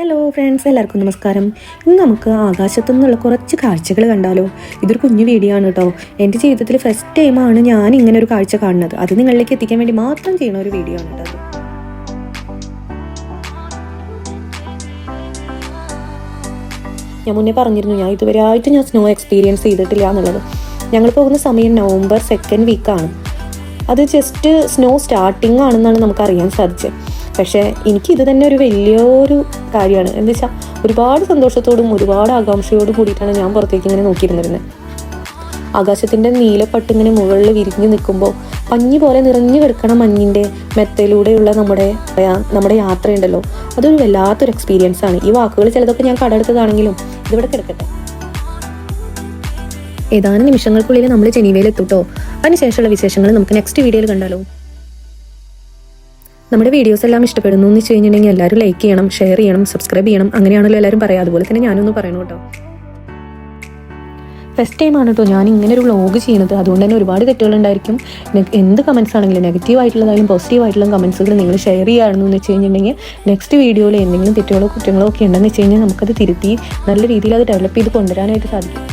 Hello friends, എല്ലാവർക്കും നമസ്കാരം. ഇന്ന് നമുക്ക് ആകാശത്തു നിന്നുള്ള കുറച്ച് കാഴ്ചകൾ കണ്ടാലോ. ഇതൊരു കുഞ്ഞു വീഡിയോ ആണ് കേട്ടോ. എൻ്റെ ജീവിതത്തിൽ ഫസ്റ്റ് ടൈമാണ് ഞാൻ ഇങ്ങനെ ഒരു കാഴ്ച കാണുന്നത്. അത് നിങ്ങളിലേക്ക് എത്തിക്കാൻ വേണ്ടി മാത്രം ചെയ്യുന്ന ഒരു വീഡിയോ ആണ് കേട്ടോ. ഞാൻ മുന്നേ പറഞ്ഞിരുന്നു, ഞാൻ ഇതുവരെയായിട്ട് സ്നോ എക്സ്പീരിയൻസ് ചെയ്തിട്ടില്ല എന്നുള്ളത്. ഞങ്ങൾ പോകുന്ന സമയം നവംബർ 2nd വീക്കാണ്. അത് ജസ്റ്റ് സ്നോ സ്റ്റാർട്ടിങ് ആണെന്നാണ് നമുക്കറിയാൻ സാധിച്ചത്. പക്ഷേ എനിക്കിത് തന്നെ ഒരു വലിയൊരു കാര്യമാണ്. എന്താ വെച്ചാൽ ഒരുപാട് സന്തോഷത്തോടും ഒരുപാട് ആകാംക്ഷയോടും കൂടിയിട്ടാണ് ഞാൻ പുറത്തേക്ക് ഇങ്ങനെ നോക്കിയിരുന്നിരുന്നത്. ആകാശത്തിൻ്റെ നീലപ്പട്ട് ഇങ്ങനെ മുകളിൽ വിരിഞ്ഞ് നിൽക്കുമ്പോൾ പഞ്ഞി പോലെ നിറഞ്ഞു കിടക്കണ മഞ്ഞിൻ്റെ മെത്തയിലൂടെയുള്ള നമ്മുടെ യാത്രയുണ്ടല്ലോ, അതൊരു വല്ലാത്തൊരു എക്സ്പീരിയൻസ് ആണ്. ഈ വാക്കുകൾ ചിലതൊക്കെ ഞാൻ കടമെടുത്തതാണെങ്കിലും ഇതിവിടെ കിടക്കട്ടെ. ഏതാനും നിമിഷങ്ങൾക്കുള്ളിൽ നമ്മൾ ജനീവയിലെത്തുട്ടോ. അതിനുശേഷമുള്ള വിശേഷങ്ങൾ നമുക്ക് നെക്സ്റ്റ് വീഡിയോയിൽ കണ്ടാലോ. നമ്മുടെ വീഡിയോസ് എല്ലാം ഇഷ്ടപ്പെടുന്നു എന്ന് വെച്ച് കഴിഞ്ഞിട്ടുണ്ടെങ്കിൽ എല്ലാവരും ലൈക്ക് ചെയ്യണം, ഷെയർ ചെയ്യണം, സബ്സ്ക്രൈബ് ചെയ്യണം. അങ്ങനെയാണല്ലോ എല്ലാവരും പറയാം. അതുപോലെ തന്നെ ഞാനൊന്ന് പറയണം കേട്ടോ. ഫസ്റ്റ് ടൈമാണ് കേട്ടോ ഞാൻ ഇങ്ങനെ ഒരു വ്ളോഗ് ചെയ്യുന്നത്. അതുകൊണ്ട് തന്നെ ഒരുപാട് തെറ്റുകളുണ്ടായിരിക്കും. എന്ത് കമൻസ് ആണെങ്കിലും, നെഗറ്റീവ് ആയിട്ടുള്ളതായാലും പോസിറ്റീവ് ആയിട്ടുള്ള കമൻസുകൾ നിങ്ങൾ ഷെയർ ചെയ്യുകയാണെന്ന് വെച്ച് കഴിഞ്ഞിട്ടുണ്ടെങ്കിൽ നെക്സ്റ്റ് വീഡിയോയിൽ എന്തെങ്കിലും തെറ്റുകളോ കുറ്റങ്ങളോ ഒക്കെ ഉണ്ടെന്ന് വെച്ച് കഴിഞ്ഞാൽ നമുക്കത് തിരുത്തി നല്ല രീതിയിൽ അത് ഡെവലപ്പ് ചെയ്ത് കൊണ്ടുവരാനായിട്ട് സാധിക്കും.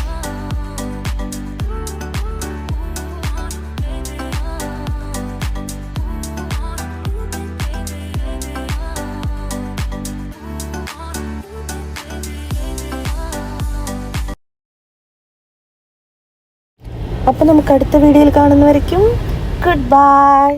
അപ്പോൾ നമുക്ക് അടുത്ത വീഡിയോയിൽ കാണുന്നവരേക്കും ഗുഡ് ബൈ.